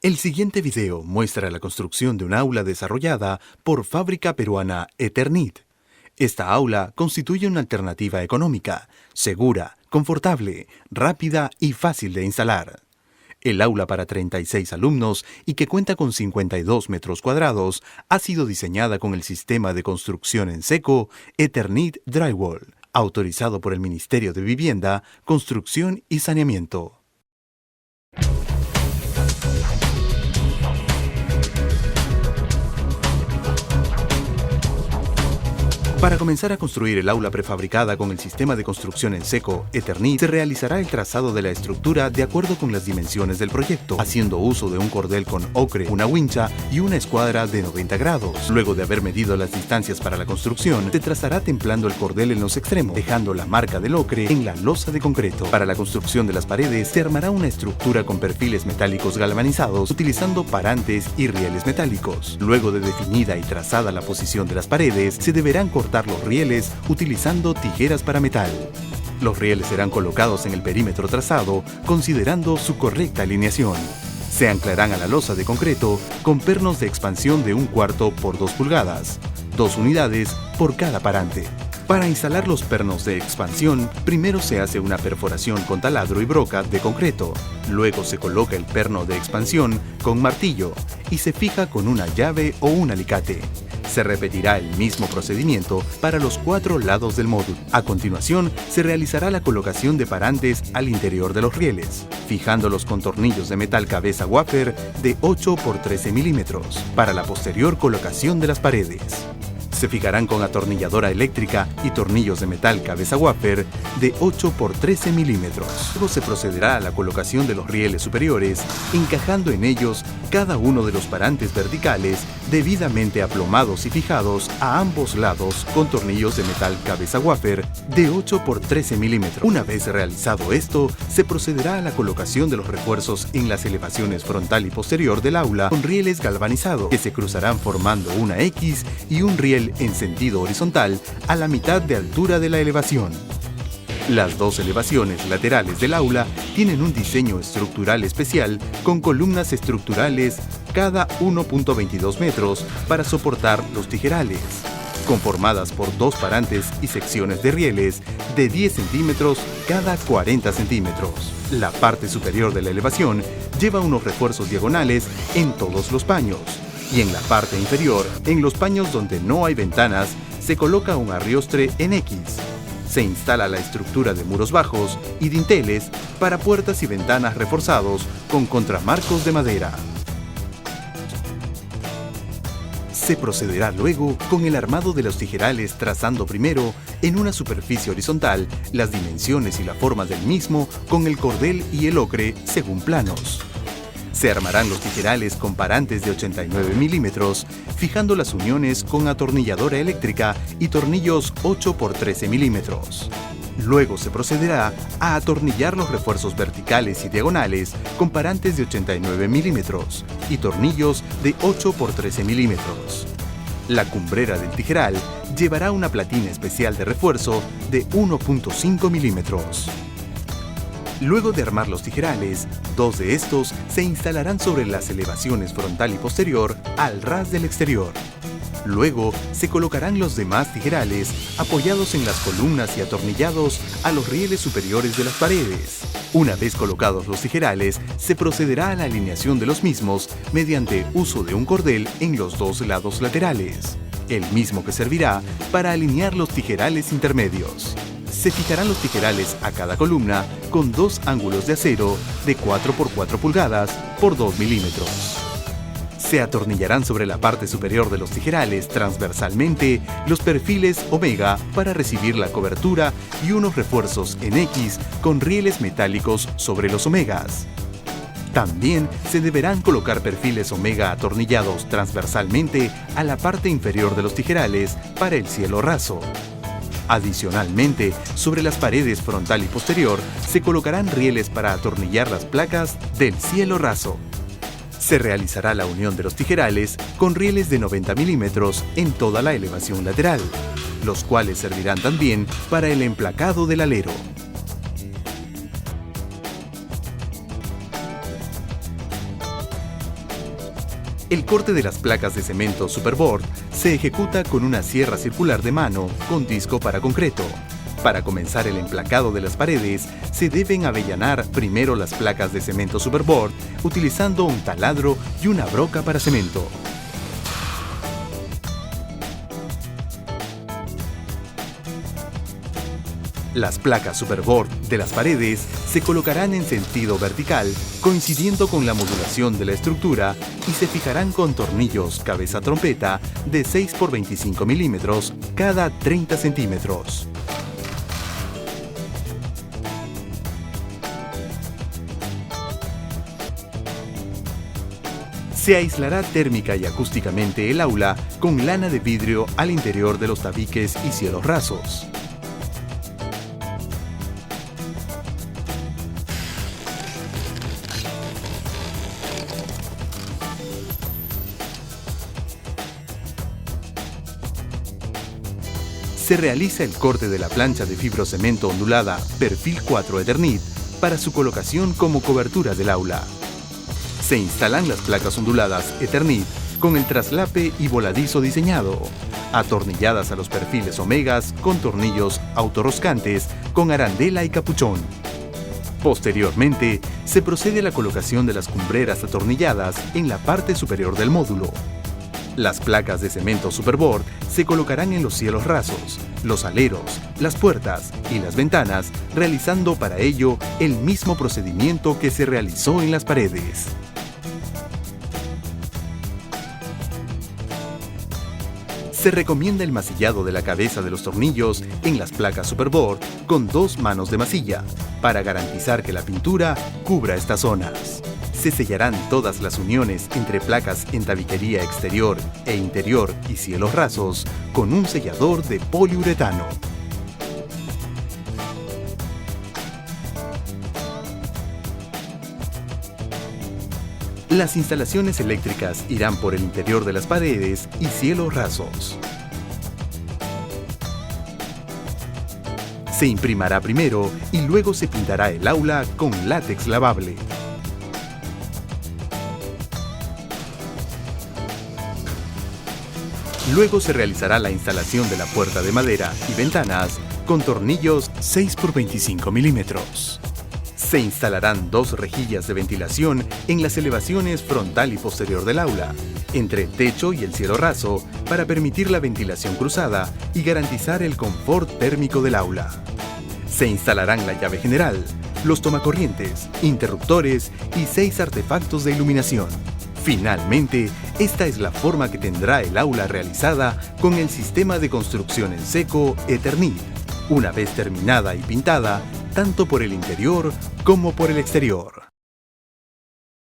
El siguiente video muestra la construcción de un aula desarrollada por fábrica peruana Eternit. Esta aula constituye una alternativa económica, segura, confortable, rápida y fácil de instalar. El aula para 36 alumnos y que cuenta con 52 metros cuadrados ha sido diseñada con el sistema de construcción en seco Eternit Drywall, autorizado por el Ministerio de Vivienda, Construcción y Saneamiento. Para comenzar a construir el aula prefabricada con el sistema de construcción en seco Eternit, se realizará el trazado de la estructura de acuerdo con las dimensiones del proyecto, haciendo uso de un cordel con ocre, una wincha y una escuadra de 90 grados. Luego de haber medido las distancias para la construcción, se trazará templando el cordel en los extremos, dejando la marca del ocre en la losa de concreto. Para la construcción de las paredes, se armará una estructura con perfiles metálicos galvanizados, utilizando parantes y rieles metálicos. Luego de definida y trazada la posición de las paredes, se deberán cortar los rieles utilizando tijeras para metal. Los rieles serán colocados en el perímetro trazado, considerando su correcta alineación. Se anclarán a la losa de concreto con pernos de expansión de 1/4 por 2 pulgadas, 2 unidades por cada parante. Para instalar los pernos de expansión, primero se hace una perforación con taladro y broca de concreto. Luego se coloca el perno de expansión con martillo y se fija con una llave o un alicate. Se repetirá el mismo procedimiento para los 4 lados del módulo. A continuación, se realizará la colocación de parantes al interior de los rieles, fijándolos con tornillos de metal cabeza wafer de 8 por 13 milímetros, para la posterior colocación de las paredes. Se fijarán con atornilladora eléctrica y tornillos de metal cabeza wafer de 8 por 13 milímetros. Luego se procederá a la colocación de los rieles superiores, encajando en ellos cada uno de los parantes verticales debidamente aplomados y fijados a ambos lados con tornillos de metal cabeza wafer de 8 por 13 milímetros. Una vez realizado esto, se procederá a la colocación de los refuerzos en las elevaciones frontal y posterior del aula con rieles galvanizados, que se cruzarán formando una X y un riel en sentido horizontal a la mitad de altura de la elevación. Las 2 elevaciones laterales del aula tienen un diseño estructural especial con columnas estructurales cada 1.22 metros para soportar los tijerales, conformadas por 2 parantes y secciones de rieles de 10 centímetros cada 40 centímetros. La parte superior de la elevación lleva unos refuerzos diagonales en todos los paños. Y en la parte inferior, en los paños donde no hay ventanas, se coloca un arriostre en X. Se instala la estructura de muros bajos y dinteles para puertas y ventanas reforzados con contramarcos de madera. Se procederá luego con el armado de los tijerales, trazando primero en una superficie horizontal las dimensiones y la forma del mismo con el cordel y el ocre según planos. Se armarán los tijerales con parantes de 89 milímetros, fijando las uniones con atornilladora eléctrica y tornillos 8 por 13 milímetros. Luego se procederá a atornillar los refuerzos verticales y diagonales con parantes de 89 milímetros y tornillos de 8 por 13 milímetros. La cumbrera del tijeral llevará una platina especial de refuerzo de 1.5 milímetros. Luego de armar los tijerales, 2 de estos se instalarán sobre las elevaciones frontal y posterior al ras del exterior. Luego se colocarán los demás tijerales apoyados en las columnas y atornillados a los rieles superiores de las paredes. Una vez colocados los tijerales, se procederá a la alineación de los mismos mediante uso de un cordel en los 2 lados laterales, el mismo que servirá para alinear los tijerales intermedios. Se fijarán los tijerales a cada columna con 2 ángulos de acero de 4 por 4 pulgadas por 2 milímetros. Se atornillarán sobre la parte superior de los tijerales transversalmente los perfiles omega para recibir la cobertura y unos refuerzos en X con rieles metálicos sobre los omegas. También se deberán colocar perfiles omega atornillados transversalmente a la parte inferior de los tijerales para el cielo raso. Adicionalmente, sobre las paredes frontal y posterior se colocarán rieles para atornillar las placas del cielo raso. Se realizará la unión de los tijerales con rieles de 90 milímetros en toda la elevación lateral, los cuales servirán también para el emplacado del alero. El corte de las placas de cemento Superboard se ejecuta con una sierra circular de mano con disco para concreto. Para comenzar el emplacado de las paredes, se deben avellanar primero las placas de cemento Superboard utilizando un taladro y una broca para cemento. Las placas Superboard de las paredes se colocarán en sentido vertical, coincidiendo con la modulación de la estructura, y se fijarán con tornillos cabeza trompeta de 6 por 25 milímetros cada 30 centímetros. Se aislará térmica y acústicamente el aula con lana de vidrio al interior de los tabiques y cielos rasos. Se realiza el corte de la plancha de fibrocemento ondulada Perfil 4 Eternit para su colocación como cobertura del aula. Se instalan las placas onduladas Eternit con el traslape y voladizo diseñado, atornilladas a los perfiles omegas con tornillos autorroscantes con arandela y capuchón. Posteriormente, se procede a la colocación de las cumbreras atornilladas en la parte superior del módulo. Las placas de cemento Superboard se colocarán en los cielos rasos, los aleros, las puertas y las ventanas, realizando para ello el mismo procedimiento que se realizó en las paredes. Se recomienda el masillado de la cabeza de los tornillos en las placas Superboard con 2 manos de masilla, para garantizar que la pintura cubra estas zonas. Se sellarán todas las uniones entre placas en tabiquería exterior e interior y cielos rasos con un sellador de poliuretano. Las instalaciones eléctricas irán por el interior de las paredes y cielos rasos. Se imprimirá primero y luego se pintará el aula con látex lavable. Luego se realizará la instalación de la puerta de madera y ventanas con tornillos 6 por 25 milímetros. Se instalarán 2 rejillas de ventilación en las elevaciones frontal y posterior del aula, entre el techo y el cielo raso, para permitir la ventilación cruzada y garantizar el confort térmico del aula. Se instalarán la llave general, los tomacorrientes, interruptores y 6 artefactos de iluminación. Finalmente, esta es la forma que tendrá el aula realizada con el sistema de construcción en seco Eternit, una vez terminada y pintada, tanto por el interior como por el exterior.